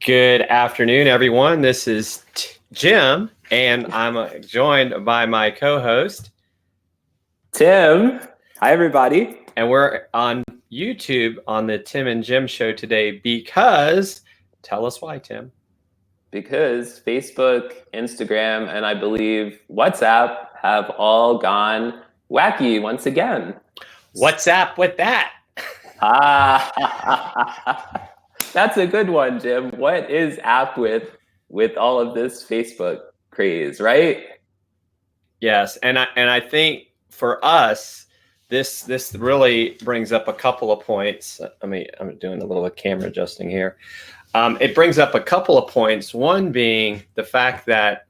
Good afternoon, everyone. This is Jim, and I'm joined by my co-host, Tim. Hi, everybody. And we're on YouTube on the Tim and Jim show today because, tell us why, Tim. Because Facebook, Instagram, and I believe WhatsApp have all gone wacky once again. What's up with that? That's a good one, Jim. What is app with all of this Facebook craze, right? Yes, and I think for us, this really brings up a couple of points. I'm doing a little camera adjusting here. It brings up a couple of points. One being the fact that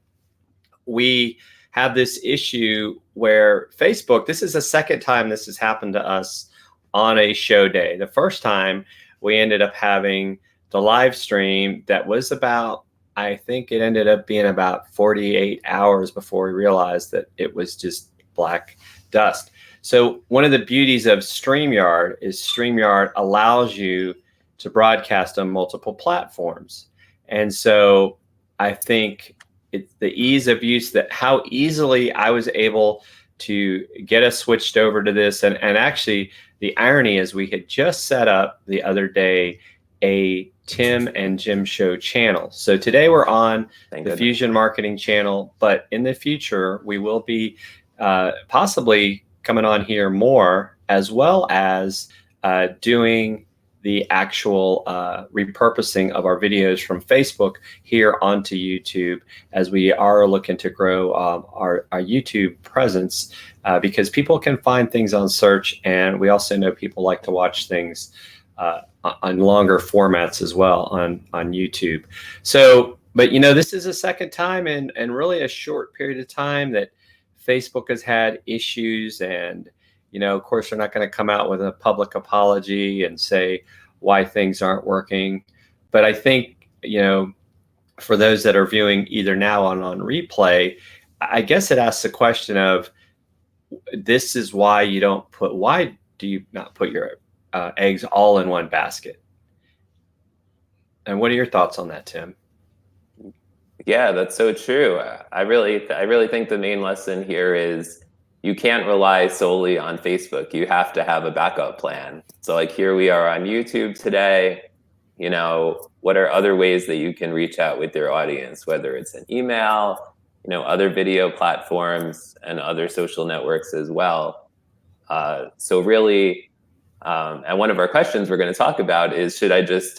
we have this issue where Facebook, this is the second time this has happened to us on a show day. The first time we ended up having the live stream that was about, I think it ended up being about 48 hours before we realized that it was just black dust. So one of the beauties of StreamYard is StreamYard allows you to broadcast on multiple platforms. And so I think it's the ease of use, that how easily I was able to get us switched over to this. And actually, the irony is we had just set up the other day a Tim and Jim show channel. So today we're on the Fusion Marketing channel, but in the future, we will be possibly coming on here more, as well as doing the actual repurposing of our videos from Facebook here onto YouTube, as we are looking to grow our YouTube presence, because people can find things on search, and we also know people like to watch things on longer formats as well on YouTube. So, but this is the second time in really a short period of time that Facebook has had issues, and of course, they're not going to come out with a public apology and say why things aren't working. But I think, for those that are viewing either now on replay, I guess it asks the question of, this is why why do you not put your eggs all in one basket? And what are your thoughts on that, Tim? Yeah, that's so true. I really think the main lesson here is you can't rely solely on Facebook. You have to have a backup plan. So like here we are on YouTube today. What are other ways that you can reach out with your audience, whether it's an email, other video platforms and other social networks as well. So really, and one of our questions we're going to talk about is, should I just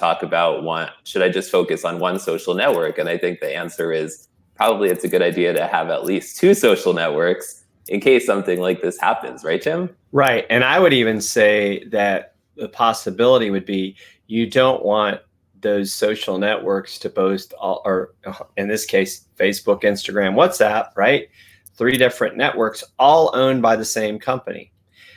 focus on one social network? And I think the answer is probably it's a good idea to have at least two social networks in case something like this happens, right, Jim? Right. And I would even say that the possibility would be you don't want those social networks to boast or in this case, Facebook, Instagram, WhatsApp, right? 3 different networks, all owned by the same company.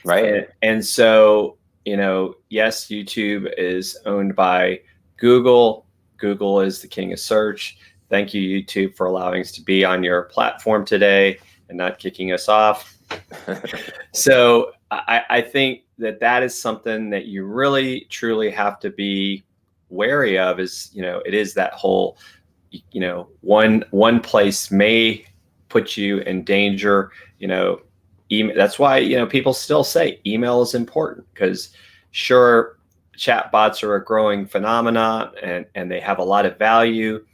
Right. And so, yes, YouTube is owned by Google. Google is the king of search. Thank you, YouTube, for allowing us to be on your platform today and not kicking us off. So I think that is something that you really, truly have to be wary of, is, it is that whole, one place may put you in danger. That's why, people still say email is important, because sure, chat bots are a growing phenomenon and they have a lot of value,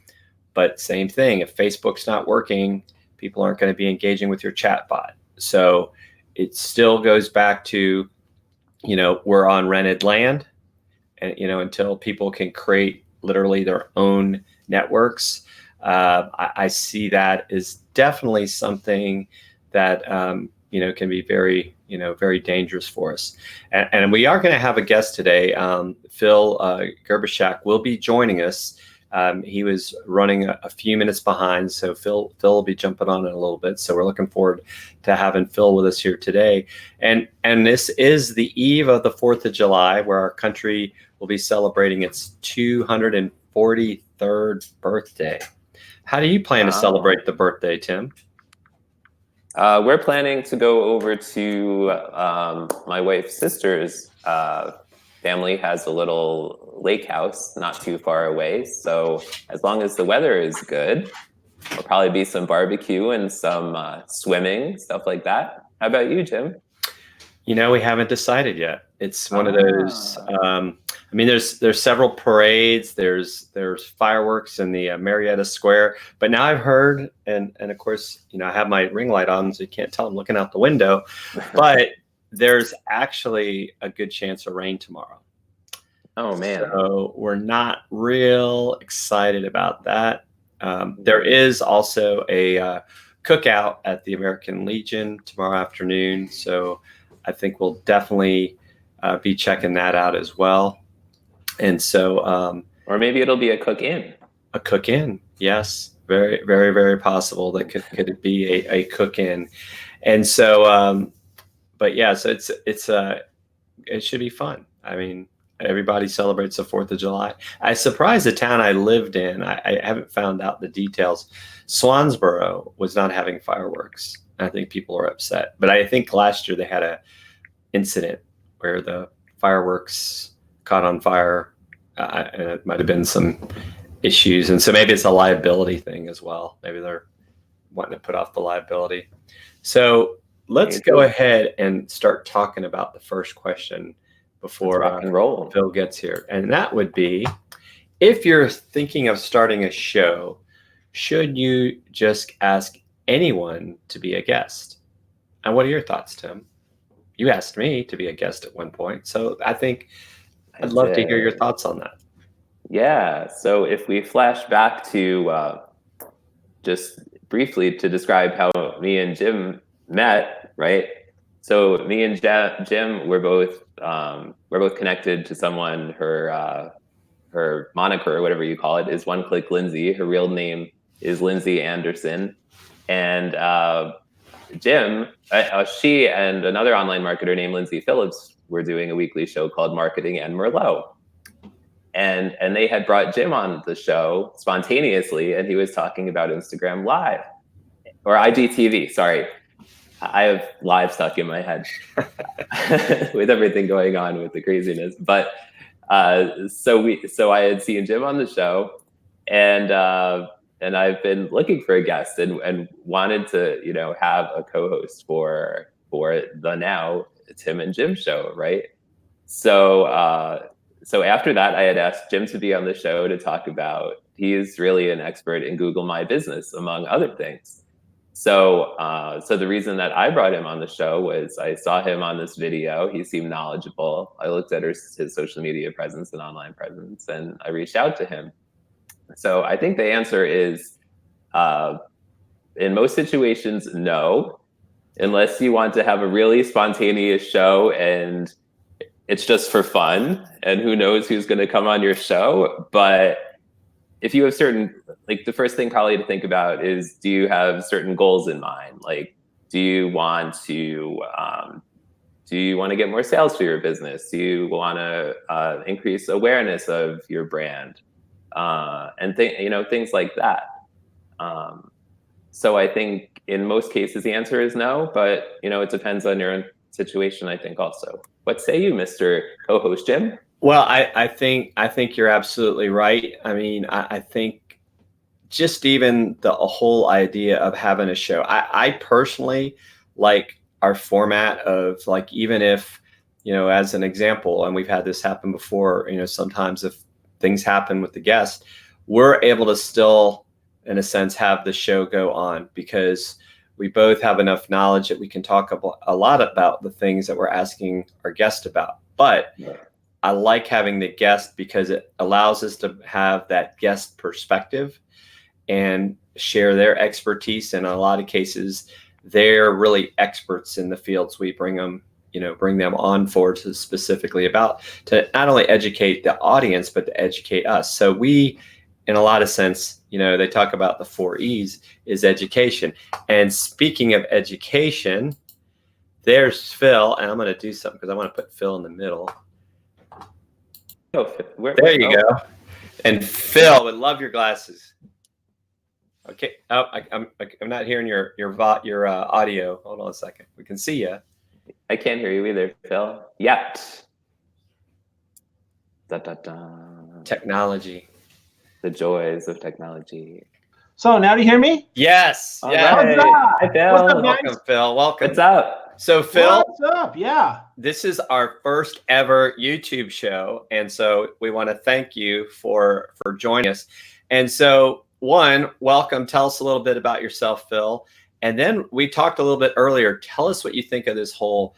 but same thing, if Facebook's not working, people aren't going to be engaging with your chat bot. So it still goes back to, we're on rented land, and, until people can create literally their own networks, I see that as definitely something that, can be very, very dangerous for us. And we are going to have a guest today. Phil Gerbyshak will be joining us. He was running a few minutes behind, so Phil will be jumping on in a little bit. So we're looking forward to having Phil with us here today. And this is the eve of the 4th of July, where our country will be celebrating its 243rd birthday. How do you plan to celebrate the birthday, Tim? We're planning to go over to my wife's sister's family has a little lake house not too far away. So as long as the weather is good, there'll probably be some barbecue and some swimming, stuff like that. How about you, Jim? You know, we haven't decided yet. It's one of those. I mean, there's several parades. There's fireworks in the Marietta Square. But now I've heard, and of course, you know, I have my ring light on, so you can't tell I'm looking out the window. But there's actually a good chance of rain tomorrow. Oh man! So we're not real excited about that. There is also a cookout at the American Legion tomorrow afternoon. So I think we'll definitely be checking that out as well. And so, or maybe it'll be a cook-in. A cook-in, yes, very, very, very possible that could be a cook-in. And so, but yeah, so it should be fun. I mean, everybody celebrates the 4th of July. I surprised the town I lived in. I haven't found out the details. Swansboro was not having fireworks. I think people are upset. But I think last year they had a incident where the fireworks caught on fire. And it might have been some issues. And so maybe it's a liability thing as well. Maybe they're wanting to put off the liability. So let's go ahead and start talking about the first question before rock and roll. Phil gets here. And that would be, if you're thinking of starting a show, should you just ask anyone to be a guest? And what are your thoughts, Tim? You asked me to be a guest at one point, so I think I'd love to hear your thoughts on that. Yeah, so if we flash back to just briefly to describe how me and Jim met, right? So me and Jim, we're both connected to someone. Her moniker, or whatever you call it, is One Click Lindsay. Her real name is Lindsay Anderson, and Jim, she and another online marketer named Lindsay Phillips were doing a weekly show called Marketing and Merlot. And they had brought Jim on the show spontaneously, and he was talking about Instagram Live, or IGTV, sorry. I have live stuck in my head with everything going on with the craziness. But so I had seen Jim on the show, and I've been looking for a guest and wanted to, you know, have a co-host for the now Tim and Jim show, right? So so after that, I had asked Jim to be on the show to talk about, he's really an expert in Google My Business, among other things. So so the reason that I brought him on the show was I saw him on this video. He seemed knowledgeable. I looked at his social media presence and online presence, and I reached out to him. So I think the answer is, in most situations, no, unless you want to have a really spontaneous show and it's just for fun, and who knows who's going to come on your show. But if you have certain, like, the first thing probably to think about is, do you have certain goals in mind? Like, do you want to get more sales for your business? Do you want to increase awareness of your brand? And things like that. So I think in most cases the answer is no, but it depends on your own situation, I think, also. What say you, Mr. Co-host Jim? Well, I think you're absolutely right. I mean, I think just even the whole idea of having a show, I personally like our format of, like, even if, as an example, and we've had this happen before, sometimes if things happen with the guest, we're able to still, in a sense, have the show go on because we both have enough knowledge that we can talk a lot about the things that we're asking our guest about. But I like having the guest because it allows us to have that guest perspective and share their expertise. And in a lot of cases, they're really experts in the fields we bring them on for, to specifically about, to not only educate the audience, but to educate us. So we, in a lot of sense, they talk about the 4 E's is education. And speaking of education, there's Phil, and I'm going to do something because I want to put Phil in the middle. There you go. And Phil, would love your glasses. Okay. Oh, I'm not hearing your audio. Hold on a second. We can see you. I can't hear you either, Phil. Yet. Da, da, da. Technology. The joys of technology. So now do you hear me? Yes. All Yeah. right. Hi, Phil. What's up, guys? Welcome, Phil. Welcome. What's up? So, Phil, What's up? Yeah. this is our first ever YouTube show, and so we want to thank you for joining us. And so, one, welcome. Tell us a little bit about yourself, Phil. And then we talked a little bit earlier. Tell us what you think of this whole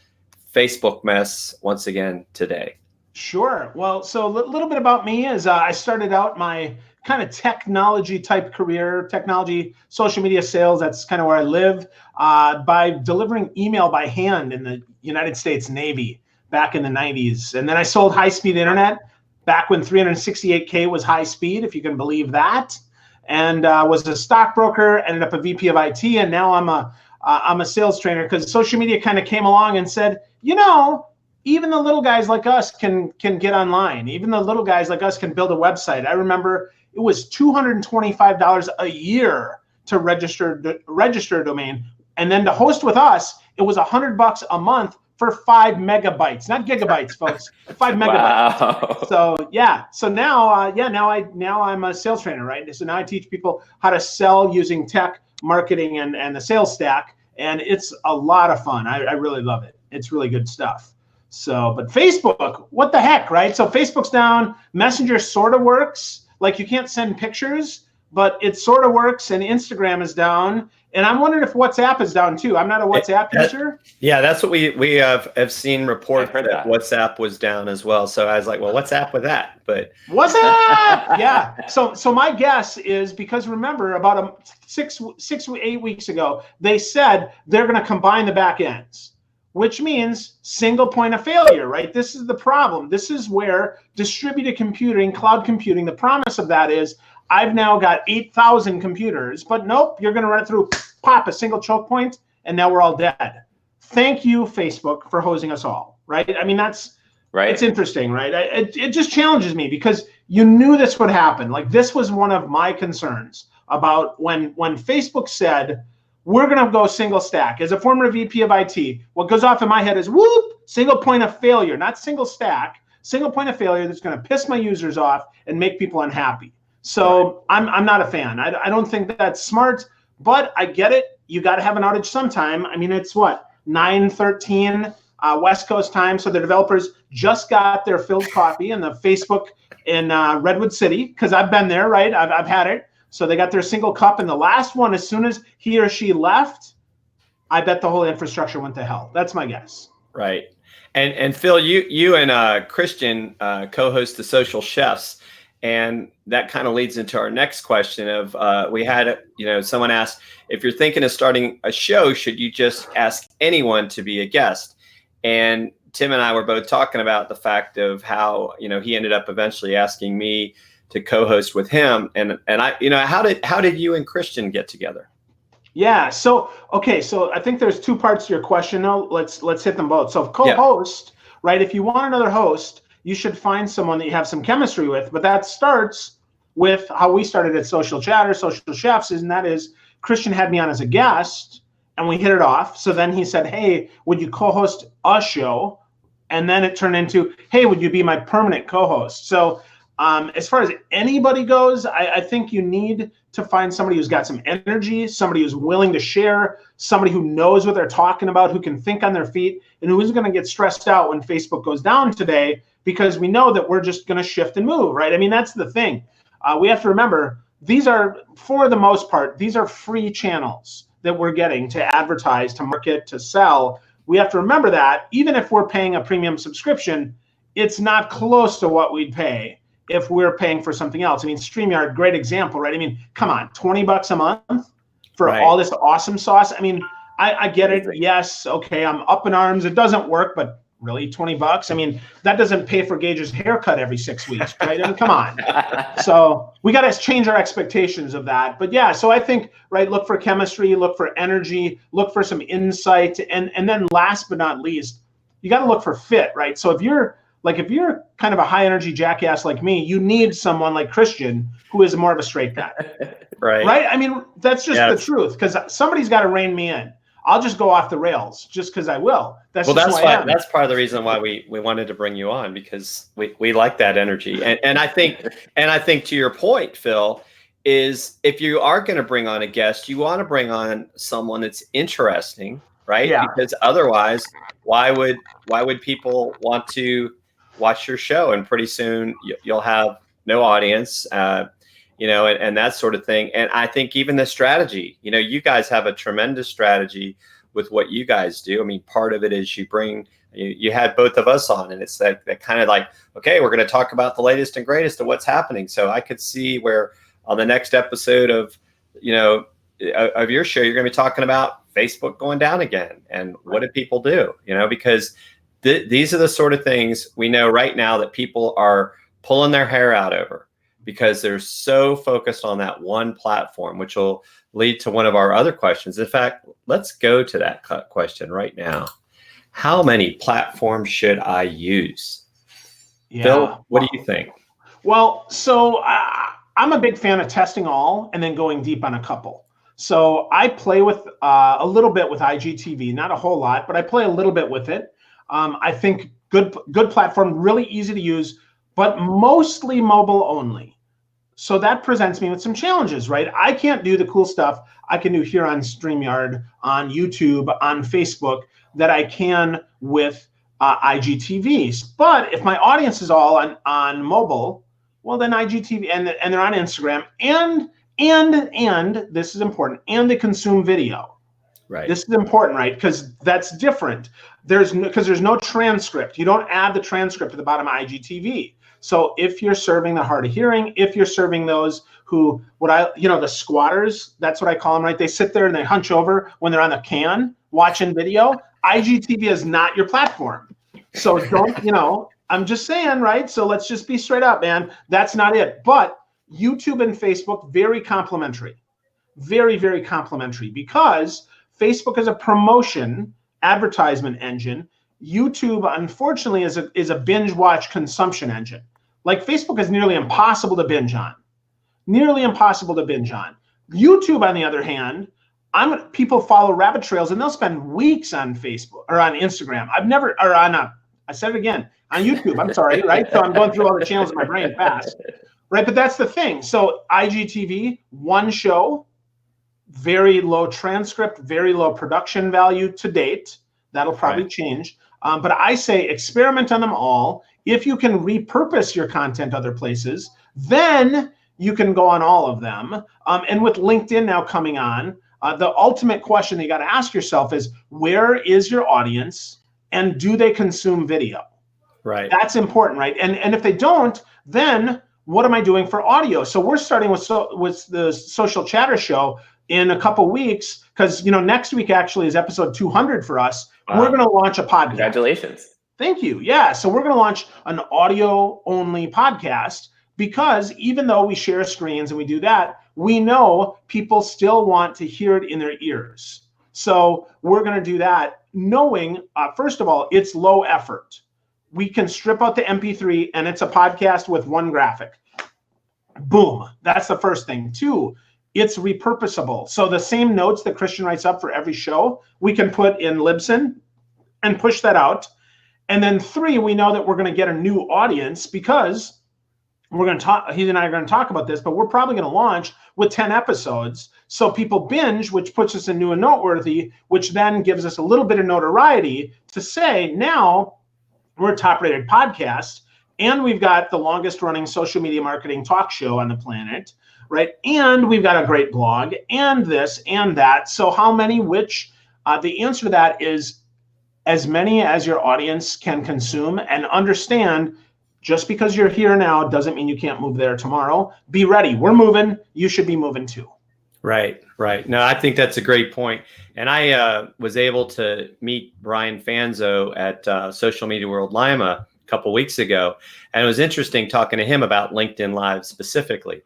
Facebook mess once again today. Sure. Well, so a little bit about me is I started out my kind of technology type career, technology, social media sales. That's kind of where I live, by delivering email by hand in the United States Navy back in the 90s. And then I sold high-speed internet back when 368K was high speed, if you can believe that. And was a stockbroker, ended up a VP of IT, and now I'm a sales trainer because social media kind of came along and said, you know, even the little guys like us can get online. Even the little guys like us can build a website. I remember it was $225 a year to register a domain, and then to host with us, it was $100 a month for 5 megabytes, not gigabytes, folks. 5 megabytes. Wow. So yeah. So now, now I'm a sales trainer, right? So now I teach people how to sell using tech, marketing, and the sales stack, and it's a lot of fun. I really love it. It's really good stuff. So, but Facebook, what the heck, right? So Facebook's down. Messenger sort of works. Like you can't send pictures, but it sort of works. And Instagram is down. And I'm wondering if WhatsApp is down too. I'm not a WhatsApp user. Yeah, that's what we have seen reports I've heard that WhatsApp was down as well. So I was like, well, what's up with that? But WhatsApp, yeah. So my guess is because remember about 6 to 8 weeks ago, they said they're going to combine the back ends, which means single point of failure, right? This is the problem. This is where distributed computing, cloud computing, the promise of that is I've now got 8,000 computers, but nope, you're going to run it through, pop, a single choke point, and now we're all dead. Thank you, Facebook, for hosing us all, right? I mean, that's right. It's interesting, right? It just challenges me because you knew this would happen. Like this was one of my concerns about when Facebook said, we're going to go single stack. As a former VP of IT, what goes off in my head is, whoop, single point of failure, not single stack, single point of failure that's going to piss my users off and make people unhappy. So I'm not a fan. I don't think that's smart, but I get it. You got to have an outage sometime. I mean, it's what, 9:13 West Coast time. So the developers just got their filled copy in the Facebook in Redwood City, because I've been there, right? I've had it. So they got their single cup, and the last one, as soon as he or she left, I bet the whole infrastructure went to hell. That's my guess. Right. And Phil, you and Christian co-host the Social Chefs, and that kind of leads into our next question of we had, someone asked, if you're thinking of starting a show, should you just ask anyone to be a guest? And Tim and I were both talking about the fact of how, he ended up eventually asking me to co-host with him. And I, how did you and Christian get together? Yeah. So, okay. So I think there's two parts to your question. Now let's hit them both. So co-host, right? If you want another host, you should find someone that you have some chemistry with, but that starts with how we started at Social Chatter, Social Chefs, and that is Christian had me on as a guest and we hit it off. So then he said, hey, would you co-host a show? And then it turned into, hey, would you be my permanent co-host? So as far as anybody goes, I think you need to find somebody who's got some energy, somebody who's willing to share, somebody who knows what they're talking about, who can think on their feet, and who isn't going to get stressed out when Facebook goes down today, because we know that we're just going to shift and move, right? I mean, that's the thing. We have to remember, these are, for the most part, these are free channels that we're getting to advertise, to market, to sell. We have to remember that even if we're paying a premium subscription, it's not close to what we'd pay if we're paying for something else. I mean, StreamYard, great example, right? I mean, come on, $20 a month for all this awesome sauce. I mean, I get it. Yes, okay, I'm up in arms. It doesn't work, but really, $20? I mean, that doesn't pay for Gage's haircut every 6 weeks, right? I mean, come on. So we got to change our expectations of that. But yeah, so I think, right, look for chemistry, look for energy, look for some insight. And then last but not least, you got to look for fit, right? So if you're kind of a high energy jackass like me, you need someone like Christian who is more of a straight guy. Right? I mean, that's just the truth, because somebody's got to rein me in. I'll just go off the rails just because I will. That's well, just that's who I why am. that's part of the reason why we wanted to bring you on, because we like that energy. And I think to your point, Phil, is if you are going to bring on a guest, you want to bring on someone that's interesting, right? Yeah. Because otherwise, why would people want to watch your show? And pretty soon you'll have no audience, and that sort of thing. And I think even the strategy, you guys have a tremendous strategy with what you guys do. I mean, part of it is you had both of us on, and it's that kind of like, okay, we're going to talk about the latest and greatest of what's happening. So I could see where on the next episode of your show, you're going to be talking about Facebook going down again, and what do people do? Because these are the sort of things we know right now that people are pulling their hair out over, because they're so focused on that one platform, which will lead to one of our other questions. In fact, let's go to that question right now. How many platforms should I use? Yeah. Phil, what do you think? Well, so I'm a big fan of testing all and then going deep on a couple. So I play with a little bit with IGTV, not a whole lot, but I play a little bit with it. I think good platform, really easy to use, but mostly mobile only. So that presents me with some challenges, right? I can't do the cool stuff I can do here on StreamYard, on YouTube, on Facebook that I can with IGTVs. But if my audience is all on mobile, well, then IGTV and they're on Instagram and this is important, and they consume video. Right. This is important, right? Because that's different. There's no transcript. You don't add the transcript at the bottom of IGTV. So if you're serving the hard of hearing, if you're serving those who, the squatters, that's what I call them, right? They sit there and they hunch over when they're on the can watching video. IGTV is not your platform. So don't, I'm just saying, right? So let's just be straight up, man. That's not it. But YouTube and Facebook, very complementary. Very, very complementary, because Facebook is a promotion advertisement engine. YouTube, unfortunately, is a binge watch consumption engine. Like Facebook is nearly impossible to binge on. Nearly impossible to binge on. YouTube, on the other hand, people follow rabbit trails and they'll spend weeks on Facebook or on Instagram. I said it again, on YouTube, I'm sorry, right? So I'm going through all the channels in my brain fast, right? But that's the thing. So IGTV, one show, very low transcript, very low production value to date. That'll probably change. But I say experiment on them all. If you can repurpose your content other places, then you can go on all of them. And with LinkedIn now coming on, the ultimate question that you got to ask yourself is, where is your audience and do they consume video? Right. That's important, right? And if they don't, then what am I doing for audio? So we're starting with the Social Chatter Show in a couple weeks, because next week actually is episode 200 for us. Wow. We're going to launch a podcast. Congratulations. Thank you. Yeah. So we're going to launch an audio only podcast, because even though we share screens and we do that, we know people still want to hear it in their ears. So we're going to do that knowing, first of all, it's low effort. We can strip out the MP3 and it's a podcast with one graphic. Boom. That's the first thing. 2, it's repurposable. So the same notes that Christian writes up for every show, we can put in Libsyn and push that out. And then 3, we know that we're going to get a new audience, because we're going to talk, he and I are going to talk about this, but we're probably going to launch with 10 episodes. So people binge, which puts us in new and noteworthy, which then gives us a little bit of notoriety to say, now we're a top rated podcast and we've got the longest running social media marketing talk show on the planet, right? And we've got a great blog and this and that. So how many, the answer to that is as many as your audience can consume, and understand just because you're here now doesn't mean you can't move there tomorrow. Be ready. We're moving. You should be moving too. Right. No, I think that's a great point. And I was able to meet Brian Fanzo at Social Media World Lima a couple weeks ago. And it was interesting talking to him about LinkedIn Live specifically.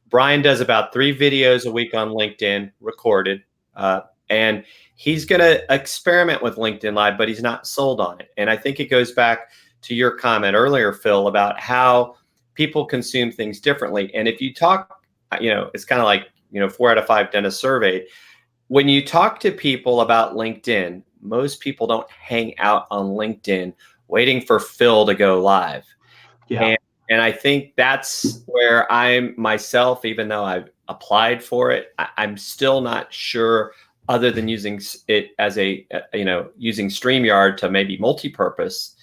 Brian does about 3 videos a week on LinkedIn recorded. And he's going to experiment with LinkedIn Live, but he's not sold on it. And I think it goes back to your comment earlier, Phil, about how people consume things differently. And if you talk, it's kind of like, 4 out of 5 dentists surveyed. When you talk to people about LinkedIn, most people don't hang out on LinkedIn waiting for Phil to go live. Yeah. And I think that's where I'm myself, even though I've applied for it, I'm still not sure, other than using it as using StreamYard to maybe multi-purpose.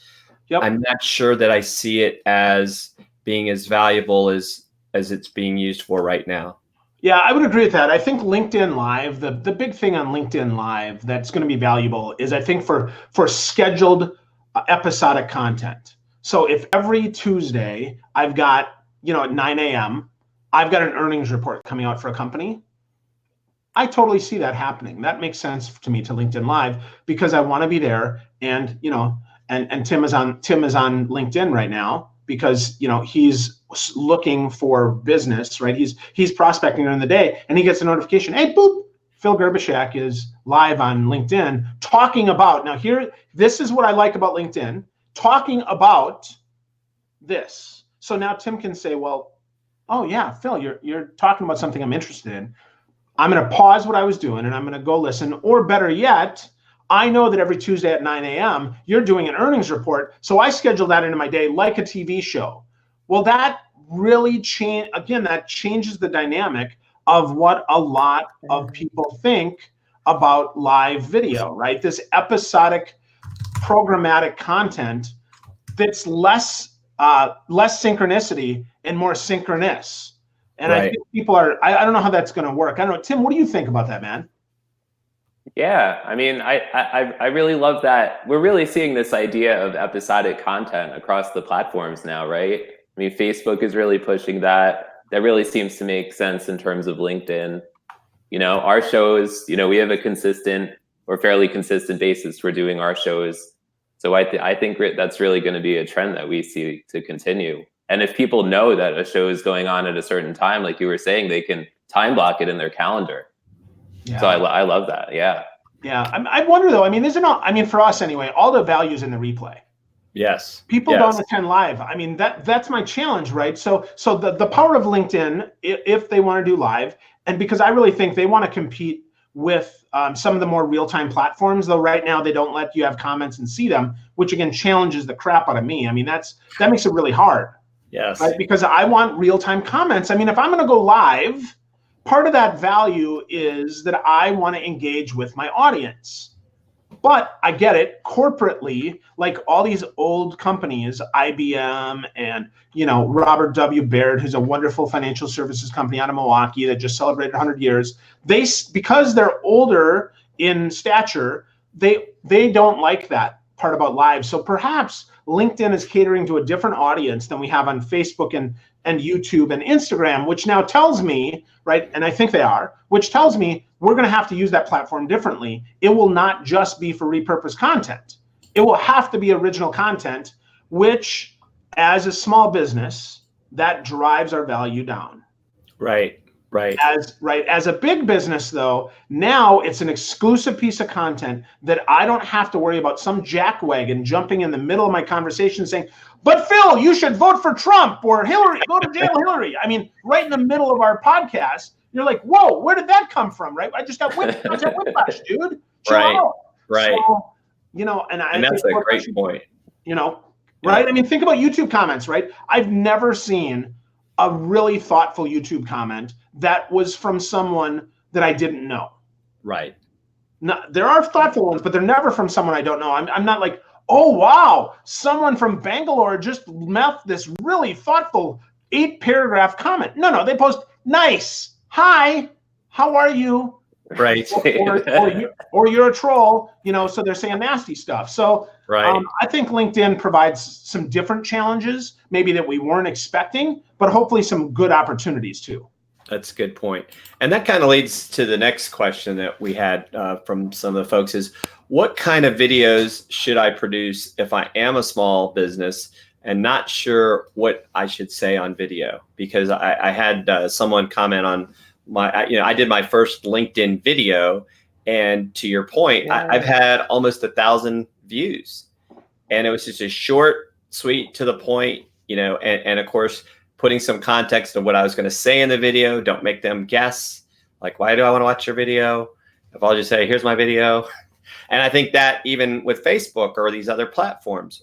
Yep. I'm not sure that I see it as being as valuable as it's being used for right now. Yeah, I would agree with that. I think LinkedIn Live, the big thing on LinkedIn Live that's going to be valuable is, I think, for scheduled episodic content. So if every Tuesday I've got, at 9 a.m., I've got an earnings report coming out for a company, I totally see that happening. That makes sense to me, to LinkedIn Live, because I want to be there. And, and Tim is on LinkedIn right now because, he's looking for business, right? He's prospecting during the day, and he gets a notification. Hey, boop, Phil Gerbyshak is live on LinkedIn talking about, this is what I like about LinkedIn, talking about this. So now Tim can say, well, oh yeah, Phil, you're talking about something I'm interested in. I'm going to pause what I was doing and I'm going to go listen. Or better yet, I know that every Tuesday at 9 a.m. you're doing an earnings report, so I schedule that into my day like a TV show. Well, that really changes the dynamic of what a lot of people think about live video, right? This episodic programmatic content that's less synchronicity and more synchronous. And right. I think people are, I don't know how that's going to work. I don't know. Tim, what do you think about that, man? Yeah, I mean, I really love that. We're really seeing this idea of episodic content across the platforms now, right? I mean, Facebook is really pushing that. That really seems to make sense in terms of LinkedIn. Our shows, we have a consistent or fairly consistent basis for doing our shows. So I think that's really going to be a trend that we see to continue. And if people know that a show is going on at a certain time, like you were saying, they can time block it in their calendar. Yeah. So I love that. Yeah. Yeah. I wonder though, for us anyway, all the value's in the replay. Yes. People don't attend live. I mean, that's my challenge, right? So the power of LinkedIn, if they want to do live, and because I really think they want to compete with some of the more real-time platforms, though right now they don't let you have comments and see them, which again challenges the crap out of me. I mean, that makes it really hard. Yes. Right? Because I want real-time comments. I mean, if I'm going to go live, part of that value is that I want to engage with my audience. But I get it, corporately, like all these old companies, IBM and, Robert W. Baird, who's a wonderful financial services company out of Milwaukee that just celebrated 100 years, because they're older in stature, they don't like that part about live. So perhaps LinkedIn is catering to a different audience than we have on Facebook and YouTube and Instagram, which now tells me, right, and I think they are, which tells me we're going to have to use that platform differently. It will not just be for repurposed content. It will have to be original content, which, as a small business, that drives our value down. Right. As a big business, though, now it's an exclusive piece of content that I don't have to worry about some jackwagon jumping in the middle of my conversation saying, but Phil, you should vote for Trump or Hillary, go to jail Hillary. I mean, right in the middle of our podcast, you're like, whoa, where did that come from, right? I just got whiplash, dude. Chill out. Right. So, and that's a great point. Right? I mean, think about YouTube comments, right? I've never seen a really thoughtful YouTube comment that was from someone that I didn't know. Right. Now, there are thoughtful ones, but they're never from someone I don't know. I'm not like, oh, wow, someone from Bangalore just left this really thoughtful 8-paragraph comment. No, they post, nice, hi, how are you? Right. or you're a troll, so they're saying nasty stuff. So right. I think LinkedIn provides some different challenges, maybe that we weren't expecting, but hopefully some good opportunities too. That's a good point. And that kind of leads to the next question that we had from some of the folks is, what kind of videos should I produce if I am a small business and not sure what I should say on video? Because I had someone comment on I did my first LinkedIn video, and to your point, I've had almost 1,000 views, and it was just a short, sweet, to the point, and of course, putting some context of what I was going to say in the video. Don't make them guess, like, why do I want to watch your video? If I'll just say, here's my video, And I think that even with Facebook or these other platforms,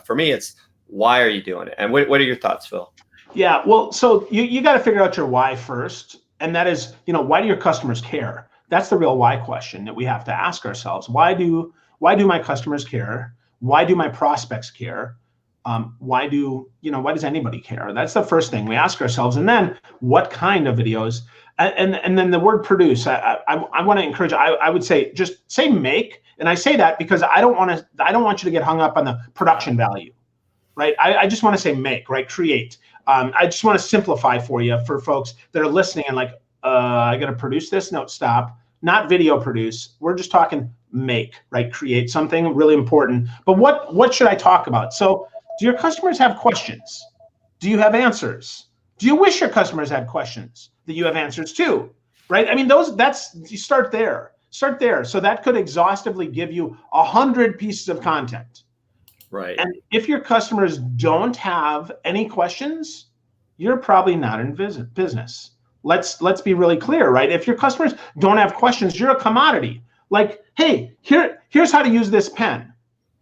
for me, it's why are you doing it? And what are your thoughts, Phil? Yeah, well, so you got to figure out your why first. And that is, why do your customers care? That's the real why question that we have to ask ourselves. Why do my customers care? Why do my prospects care? Why does anybody care? That's the first thing we ask ourselves. And then what kind of videos? And then the word produce, I want to encourage, I would say, just say make. And I say that because I don't want you to get hung up on the production value, right? I just want to say make, right? Create. I just want to simplify for you, for folks that are listening and like, I got to produce this. No, stop. Not video produce. We're just talking make, right? Create something really important. But what should I talk about? So do your customers have questions? Do you have answers? Do you wish your customers had questions that you have answers to, right? I mean, you start there. Start there. So that could exhaustively give you 100 pieces of content. Right. And if your customers don't have any questions, you're probably not in business. Let's be really clear, right? If your customers don't have questions, you're a commodity. Like, hey, here's how to use this pen.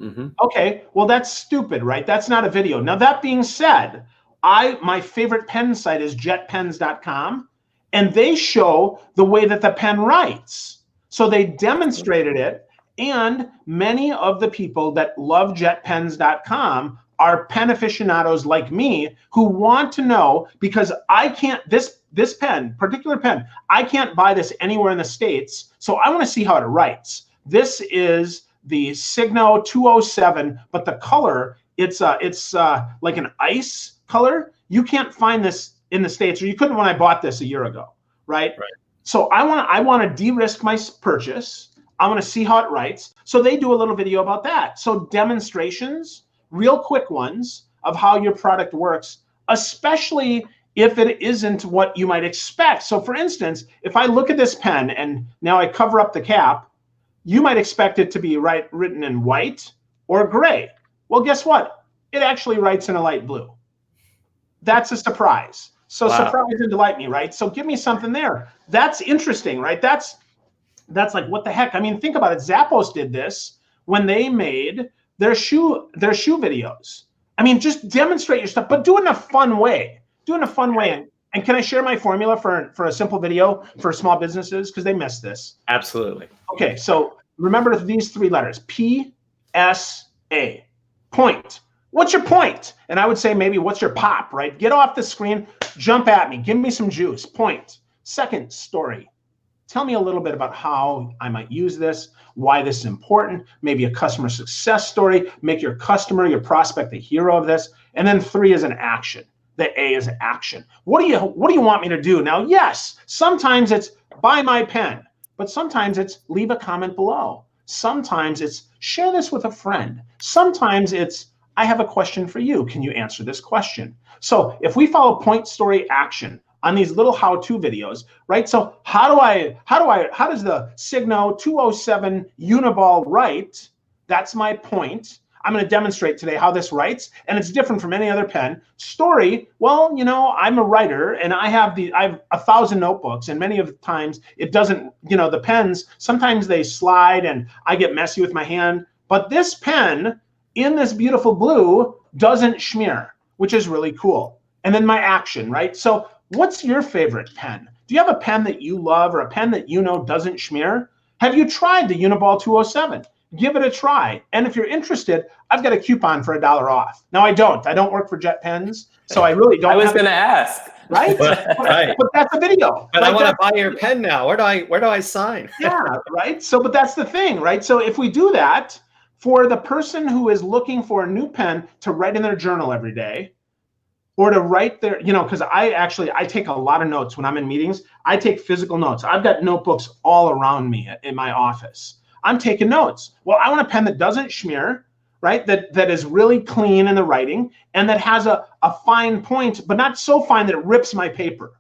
Mm-hmm. Okay, well, that's stupid, right? That's not a video. Now, that being said, my favorite pen site is jetpens.com, and they show the way that the pen writes. So they demonstrated it, and many of the people that love jetpens.com are pen aficionados like me who want to know, because I can't, this pen, particular pen, I can't buy this anywhere in the States, so I want to see how it writes. This is the Signo 207, but the color, it's like an ice color. You can't find this in the States, or you couldn't when I bought this a year ago, right? So I want to de-risk my purchase. I want to see how it writes. So they do a little video about that. So demonstrations, real quick ones of how your product works, especially if it isn't what you might expect. So for instance, if I look at this pen and now I cover up the cap, you might expect it to be written in white or gray. Well, guess what? It actually writes in a light blue. That's a surprise. So wow. Surprise and delight me, right? So give me something there. That's interesting, right? That's like, what the heck? I mean, think about it. Zappos did this when they made their shoe videos. I mean, just demonstrate your stuff, but do it in a fun way. Do it in a fun way. And can I share my formula for a simple video for small businesses? Because they miss this. Absolutely. Okay, so remember these three letters, P-S-A, point. What's your point? And I would say maybe what's your pop, right? Get off the screen, jump at me, give me some juice, point. Second, story. Tell me a little bit about how I might use this, why this is important, maybe a customer success story, make your customer, your prospect, the hero of this. And then 3 is an action. The A is action. What do you want me to do? Now, yes, sometimes it's buy my pen, but sometimes it's leave a comment below. Sometimes it's share this with a friend. Sometimes it's I have a question for you. Can you answer this question? So if we follow point, story, action on these little how-to videos, right? So how does the Signo 207 Uniball write? That's my point. I'm going to demonstrate today how this writes, and it's different from any other pen. Story, well, I'm a writer, and I have 1,000 notebooks, and many of the times it doesn't, the pens, sometimes they slide, and I get messy with my hand. But this pen, in this beautiful blue, doesn't smear, which is really cool. And then my action, right? So what's your favorite pen? Do you have a pen that you love or a pen that doesn't smear? Have you tried the Uniball 207? Give it a try. And if you're interested, I've got a coupon for $1 off. Now, I don't work for Jet Pens, so I really don't. I was going to ask. Right? Right. But that's a video. But I want to buy your pen now. Where do I sign? Yeah, right? So, but that's the thing, right? So if we do that, for the person who is looking for a new pen to write in their journal every day, or to write their, because I take a lot of notes when I'm in meetings. I take physical notes. I've got notebooks all around me in my office. I'm taking notes. Well, I want a pen that doesn't smear, right? That is really clean in the writing, and that has a fine point, but not so fine that it rips my paper.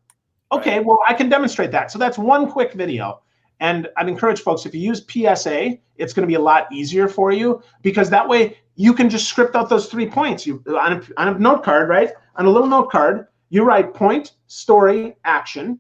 Okay, right. Well, I can demonstrate that. So that's one quick video. And I'd encourage folks, if you use PSA, it's going to be a lot easier for you, because that way you can just script out those 3 points. You on a note card, right? On a little note card, you write point, story, action.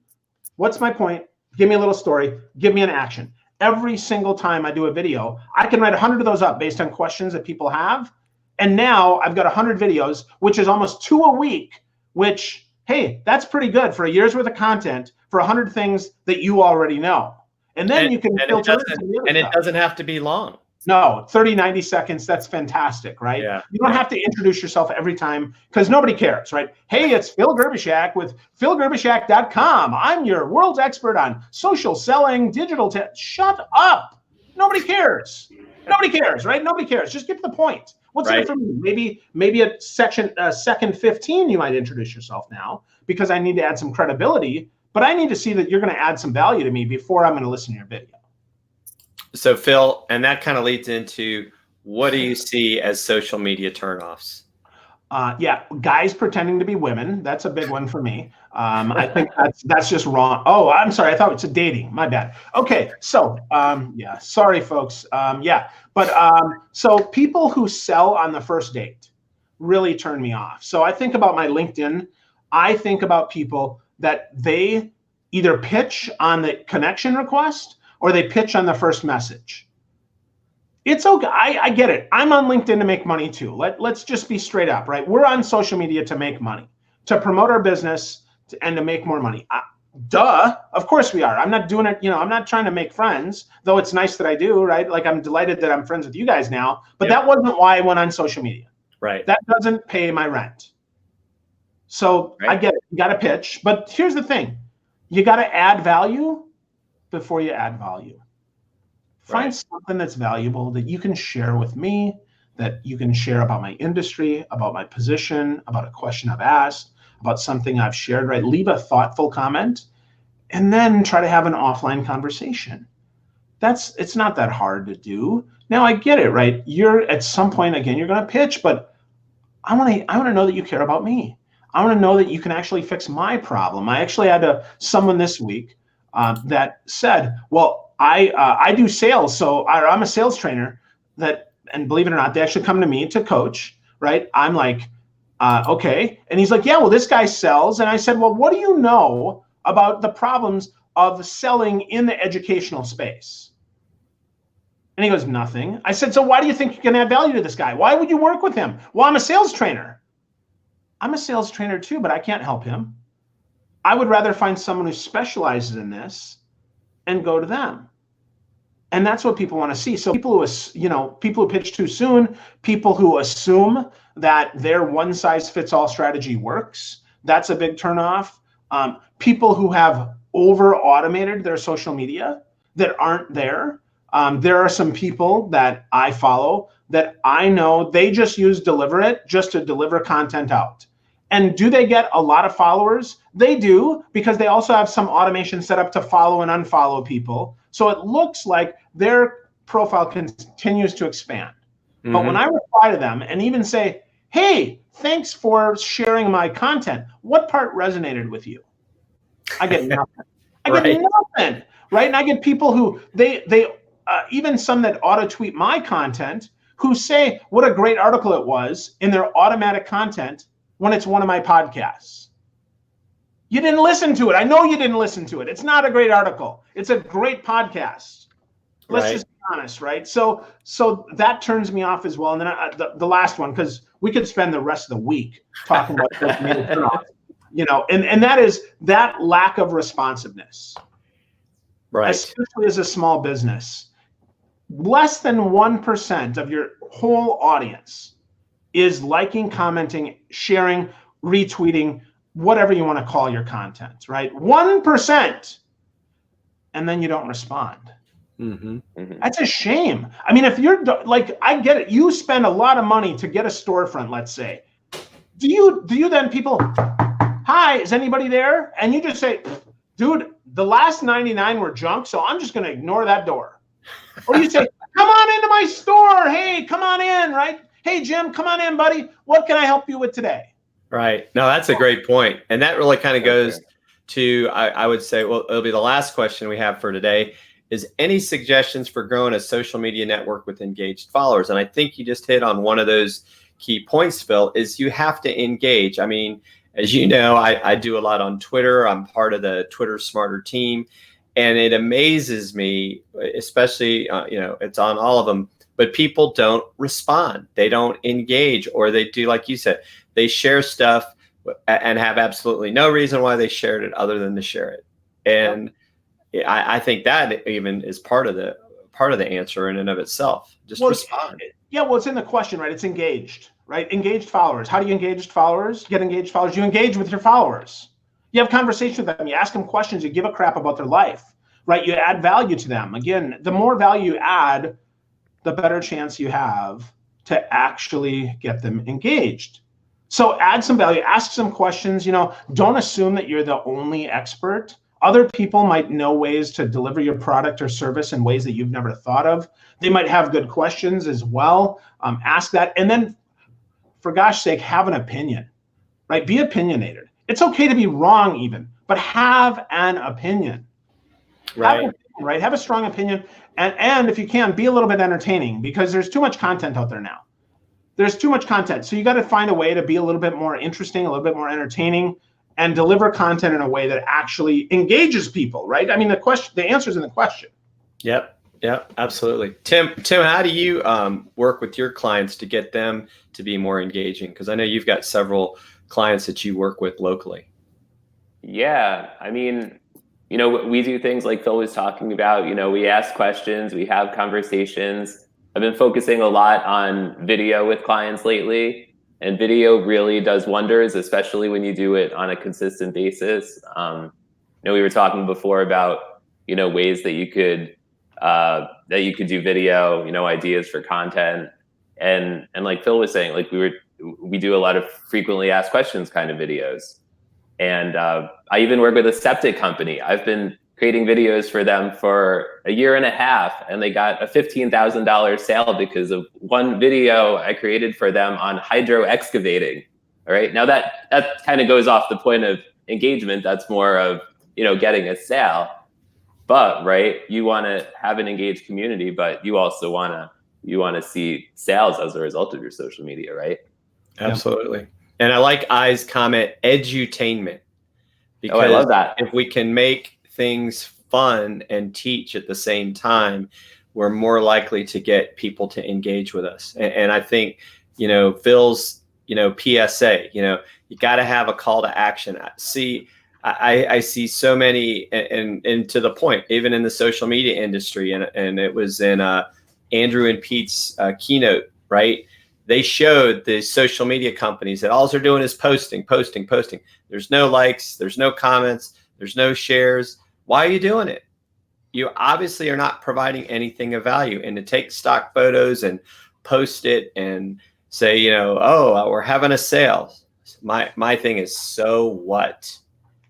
What's my point? Give me a little story. Give me an action. every single time I do a video. I can write 100 of those up based on questions that people have. And now I've got 100 videos, which is almost 2 a week, which, hey, that's pretty good for a year's worth of content for 100 things that you already know. And then you can filter it. And it doesn't have to be long. No, 30, 90 seconds. That's fantastic, right? Yeah. You don't have to introduce yourself every time because nobody cares, right? Hey, it's Phil Gerbyshak with philgerbyshak.com. I'm your world's expert on social selling, digital. Shut up. Nobody cares. Nobody cares, right? Nobody cares. Just get to the point. What's in it for me? Maybe at second 15, you might introduce yourself now because I need to add some credibility, but I need to see that you're going to add some value to me before I'm going to listen to your video. So Phil, and that kind of leads into, what do you see as social media turnoffs? Yeah, guys pretending to be women. That's a big one for me. I think that's just wrong. Oh, I'm sorry. I thought it's a dating. My bad. Okay, so yeah, sorry, folks. So people who sell on the first date really turn me off. So I think about my LinkedIn. I think about people that they either pitch on the connection request or they pitch on the first message. It's okay. I get it. I'm on LinkedIn to make money too. Let's just be straight up, right? We're on social media to make money, to promote our business, and to make more money. Duh. Of course we are. I'm not doing it. I'm not trying to make friends, though it's nice that I do, right? Like, I'm delighted that I'm friends with you guys now, but that wasn't why I went on social media. Right. That doesn't pay my rent. So I get it. You got to pitch, but here's the thing. You got to add value before you add volume. Find something that's valuable that you can share with me, that you can share about my industry, about my position, about a question I've asked, about something I've shared, right? Leave a thoughtful comment and then try to have an offline conversation. It's not that hard to do. Now I get it, right? You're at some point, again, you're going to pitch, but I want to know that you care about me. I want to know that you can actually fix my problem. I actually had someone this week that said, well, I do sales, so I'm a sales trainer and believe it or not, they actually come to me to coach, right? I'm like, okay. And he's like, yeah, well, this guy sells. And I said, well, what do you know about the problems of selling in the educational space? And he goes, nothing. I said, so why do you think you can add value to this guy? Why would you work with him? Well, I'm a sales trainer. I'm a sales trainer too, but I can't help him. I would rather find someone who specializes in this and go to them. And that's what people want to see. So people who pitch too soon, people who assume that their one size fits all strategy works, that's a big turnoff. People who have over automated their social media that aren't there. There are some people that I follow that I know they just use Deliverit just to deliver content out. And do they get a lot of followers? They do, because they also have some automation set up to follow and unfollow people. So it looks like their profile continues to expand. Mm-hmm. But when I reply to them and even say, hey, thanks for sharing my content, what part resonated with you? I get nothing. I get nothing, right? And I get people who, they even some that auto-tweet my content, who say what a great article it was in their automatic content when it's one of my podcasts. You didn't listen to it. I know you didn't listen to it. It's not a great article. It's a great podcast. Let's just be honest, right? So that turns me off as well. And then the last one, because we could spend the rest of the week talking about social media turnoff, and that is that lack of responsiveness. Right. Especially as a small business. Less than 1% of your whole audience is liking, commenting, sharing, retweeting, whatever you want to call your content, right? 1%. And then you don't respond. Mm-hmm. Mm-hmm. That's a shame. I mean, if you're like, I get it. You spend a lot of money to get a storefront, let's say. Do you then people, hi, is anybody there? And you just say, dude, the last 99 were junk, so I'm just going to ignore that door. Or you say, come on into my store. Hey, come on in, right? Hey, Jim, come on in, buddy. What can I help you with today? Right. No, that's a great point. And that really kind of goes to, I would say, well, it'll be the last question we have for today, is any suggestions for growing a social media network with engaged followers? And I think you just hit on one of those key points, Phil, is you have to engage. I mean, as you know, I do a lot on Twitter. I'm part of the Twitter Smarter team. And it amazes me, especially, it's on all of them, but people don't respond. They don't engage, or they do, like you said, they share stuff and have absolutely no reason why they shared it other than to share it. And I think that even is part of the answer in and of itself. Just respond. Yeah, well, it's in the question, right? It's engaged, right? Engaged followers. How do you engage followers? Get engaged followers. You engage with your followers. You have conversation with them. You ask them questions. You give a crap about their life, right? You add value to them. Again, the more value you add, the better chance you have to actually get them engaged. So add some value, ask some questions, don't assume that you're the only expert. Other people might know ways to deliver your product or service in ways that you've never thought of. They might have good questions as well. Ask that. And then, for gosh sake, have an opinion, right? Be opinionated. It's okay to be wrong even, but have an opinion. Right. Have a strong opinion. And if you can, be a little bit entertaining, because there's too much content out there now. There's too much content. So you got to find a way to be a little bit more interesting, a little bit more entertaining, and deliver content in a way that actually engages people, right? I mean, the answer's in the question. Yep, absolutely. Tim, how do you work with your clients to get them to be more engaging? Because I know you've got several clients that you work with locally. Yeah, I mean, we do things like Phil was talking about. We ask questions, we have conversations. I've been focusing a lot on video with clients lately, and video really does wonders, especially when you do it on a consistent basis. We were talking before about, ways that you could do video, ideas for content. And like Phil was saying, like we do a lot of frequently asked questions kind of videos. And I even work with a septic company. I've been creating videos for them for a year and a half, and they got a $15,000 sale because of one video I created for them on hydro excavating. All right. Now that kind of goes off the point of engagement. That's more of, getting a sale. But right, you want to have an engaged community, but you also want to see sales as a result of your social media, right? Absolutely. And I like I's comment, edutainment. Because I love that. If we can make things fun and teach at the same time, we're more likely to get people to engage with us. And I think, Phil's, PSA, you got to have a call to action. I see so many, and to the point, even in the social media industry, and it was in Andrew and Pete's keynote, right? They showed the social media companies that all they're doing is posting. There's no likes, there's no comments, there's no shares. Why are you doing it? You obviously are not providing anything of value. And to take stock photos and post it and say, we're having a sale. My thing is, so what?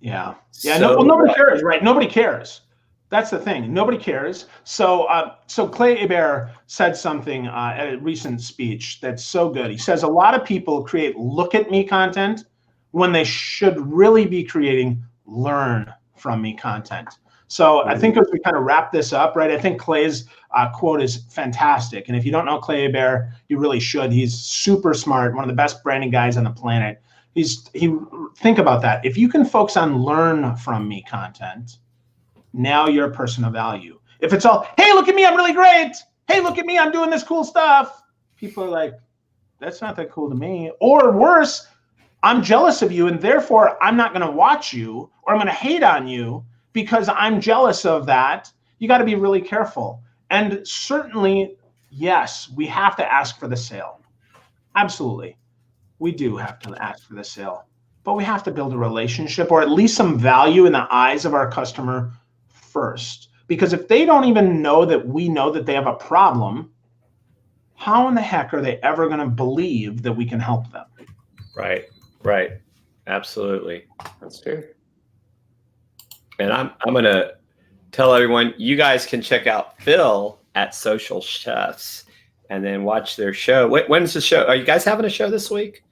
Yeah. Nobody cares, right? Nobody cares. That's the thing. Nobody cares. So Clay Hebert said something at a recent speech that's so good. He says a lot of people create look at me content when they should really be creating learn from me content. So I think as we kind of wrap this up, right, I think Clay's quote is fantastic. And if you don't know Clay Hebert, you really should. He's super smart, one of the best branding guys on the planet. Think about that. If you can focus on learn from me content, now you're a person of value. If it's all, hey, look at me, I'm really great. Hey, look at me, I'm doing this cool stuff. People are like, that's not that cool to me. Or worse, I'm jealous of you, and therefore I'm not going to watch you, or I'm going to hate on you because I'm jealous of that. You got to be really careful. And certainly, yes, we have to ask for the sale. Absolutely. We do have to ask for the sale, but we have to build a relationship, or at least some value in the eyes of our customer first. Because if they don't even know that we know that they have a problem, how in the heck are they ever going to believe that we can help them? Right. Absolutely. That's true. And I'm going to tell everyone, you guys can check out Phil at Social Chefs and then watch their show. When's the show? Are you guys having a show this week?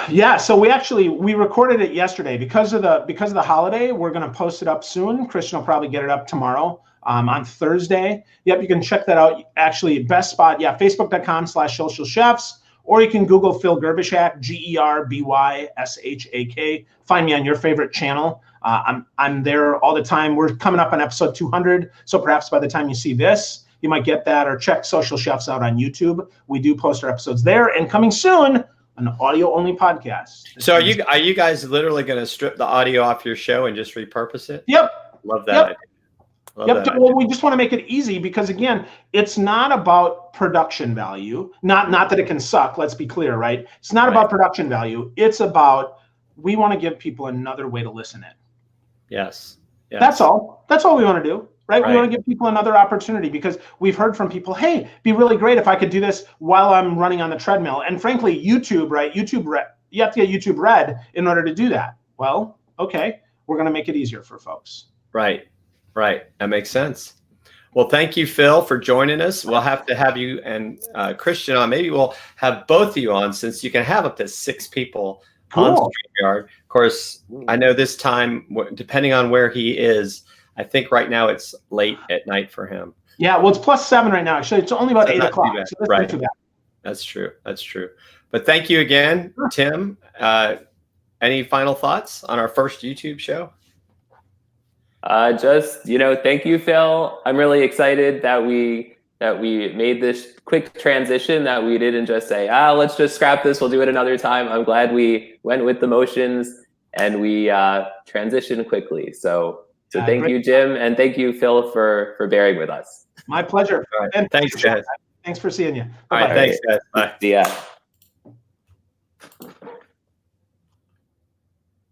Yeah, so we recorded it yesterday because of the holiday. We're going to post it up soon. Christian will probably get it up tomorrow on Thursday. Yep, you can check that out. Actually, best spot, facebook.com/socialchefs, or you can Google Phil Gerbyshak, Gerbyshak. Find me on your favorite channel. I'm there all the time. We're coming up on episode 200, so perhaps by the time you see this, you might get that, or check Social Chefs out on YouTube. We do post our episodes there, and coming soon, an audio-only podcast. So are you guys literally going to strip the audio off your show and just repurpose it? Yep. Love that idea. Love that Well, idea. we just want to make it easy because, again, it's not about production value. Not that it can suck. Let's be clear, right? It's not about production value. It's about, we want to give people another way to listen in. Yes. That's all. That's all we want to do, right? We want to give people another opportunity because we've heard from people, hey, it'd be really great if I could do this while I'm running on the treadmill. And frankly, YouTube, right? You have to get YouTube Red in order to do that. Well, okay, we're going to make it easier for folks. Right. That makes sense. Well, thank you, Phil, for joining us. We'll have to have you and Christian on. Maybe we'll have both of you on, since you can have up to 6 people on StreamYard. Of course, I know this time, depending on where he is, I think right now it's late at night for him. Yeah, well, it's +7 right now. Actually, it's only about 8 o'clock. So that's not too bad. That's true. But thank you again, Tim. Any final thoughts on our first YouTube show? Thank you, Phil. I'm really excited that we made this quick transition, that we didn't just say, let's just scrap this, we'll do it another time. I'm glad we went with the motions and we transitioned quickly. So thank you, Jim, and thank you, Phil, for bearing with us. My pleasure. All right. And thanks, guys. Thanks for seeing you. All right, thanks, guys. Bye. See ya.